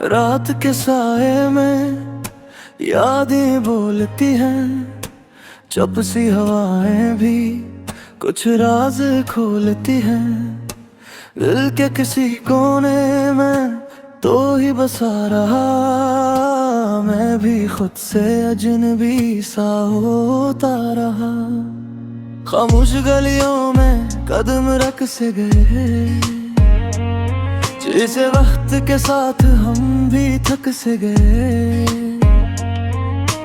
रात के साए में यादें बोलती हैं, चुप सी हवाएं भी कुछ राज खोलती हैं। दिल के किसी कोने में तो ही बसा रहा, मैं भी खुद से अजनबी सा होता रहा। खामोश गलियों में कदम रख से गए, जैसे वक्त के साथ हम भी थक से गए।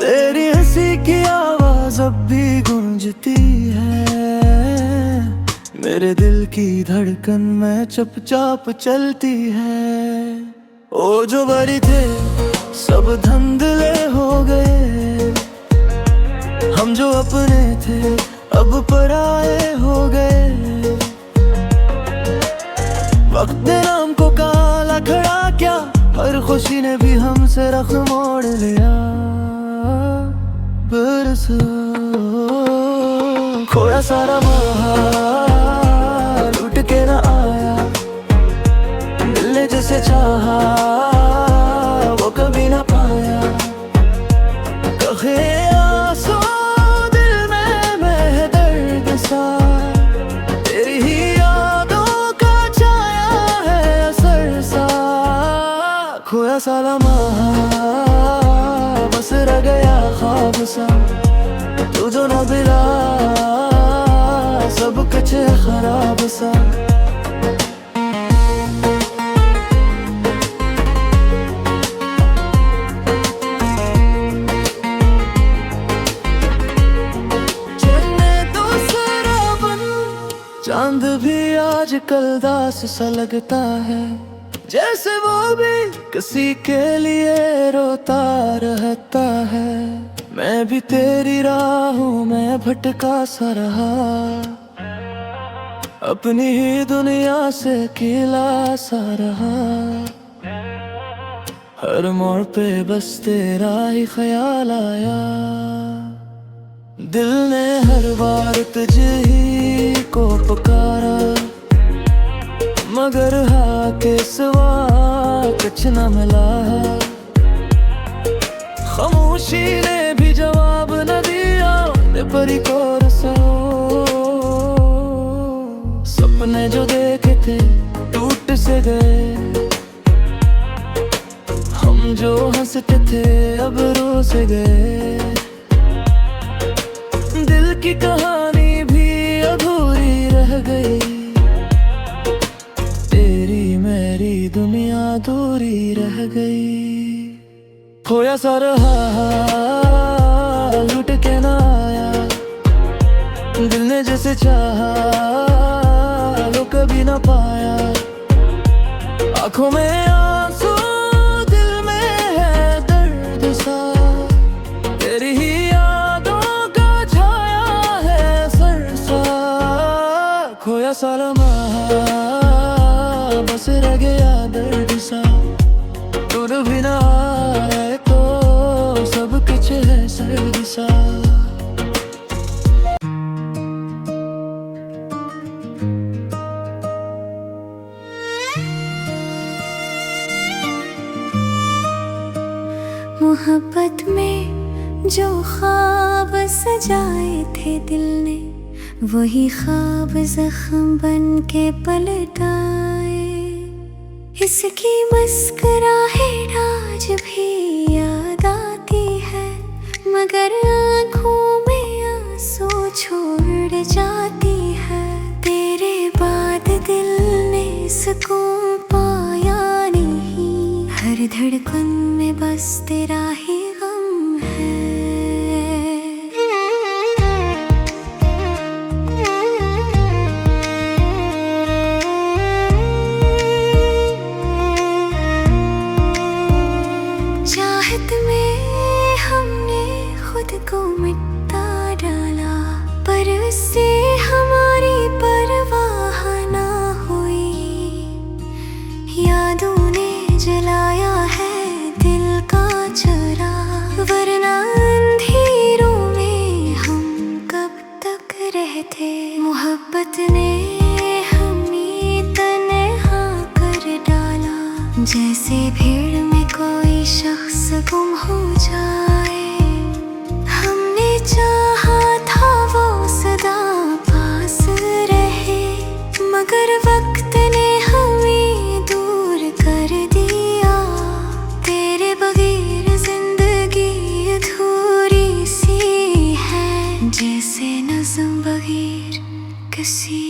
तेरी हंसी की आवाज अब भी गूंजती है, मेरे दिल की धड़कन में चुपचाप चलती है। ओ जो बरी थे सब धुंधले हो गए, हम जो अपने थे अब पराए हो गए। वक्त ने नाम को काला खड़ा क्या, हर खुशी ने भी हमसे रख मोड़ लिया। बरसो खोया सारा बहार लुट के ना आया, दिल ने जिसे चाहा वो कभी ना पाया। कहे आंसू दिल में मैं दर्द सा, तेरी ही यादों का छाया है असर सा। खोया सारा बस रह गया ख्वाब सा, तू जो न मिला सब कुछ है खराब सा। चांद भी आजकल दास सा लगता है, जैसे वो भी किसी के लिए रोता रहता है। मैं भी तेरी राहों में भटका सा रहा, अपनी ही दुनिया से अकेला सा रहा। हर मोड़ पे बस तेरा ही ख्याल आया, दिल ने हर बार तुझे ही को पुकारा। मगर हाँ के सिवा कुछ न मिला, खामोशी ने भी जवाब न दिया। परी को रसो सपने जो देखे थे टूट से गए, हम जो हंसते थे अब रो से गए। दिल की कहानी भी अधूरी रह गई, तेरी मेरी दुनिया दूरी रह गई। खोया सा रहा लुट के ना आया, दिल ने जैसे चाहा वो कभी ना पाया। आंखों में आंसू दिल में है दर्द सा, तेरी ही यादों का छाया है सर सा। खोया सारा बस रह गया दर्द सा, दूर भी ना आए तो सब कुछ है सर्द सा। मोहब्बत में जो ख्वाब सजाए थे दिल ने, वही ख्वाब जख्म बन के पलट आए। इसकी मुस्कुराहट आज भी याद आती है, मगर आँखों में आंसू छोड़ जाती है। तेरे बाद दिल ने सुकून पाया नहीं, हर धड़कन में बस तेरा ही गम है। चाहत में हमने खुद को मिटा डाला, पर उससे हमारी परवाह ना हुई। यादों ने जलाया है दिल का चरा, वरना अंधेरों में हम कब तक रहते। मोहब्बत ने हमें तन्हा कर डाला, जैसे भीड़ में कोई शख्स गुम हो जाए। हमने चाहा था वो सदा पास रहे, मगर वक्त ने हमें दूर कर दिया। तेरे बगैर जिंदगी अधूरी सी है, जैसे नज़्म बगैर किसी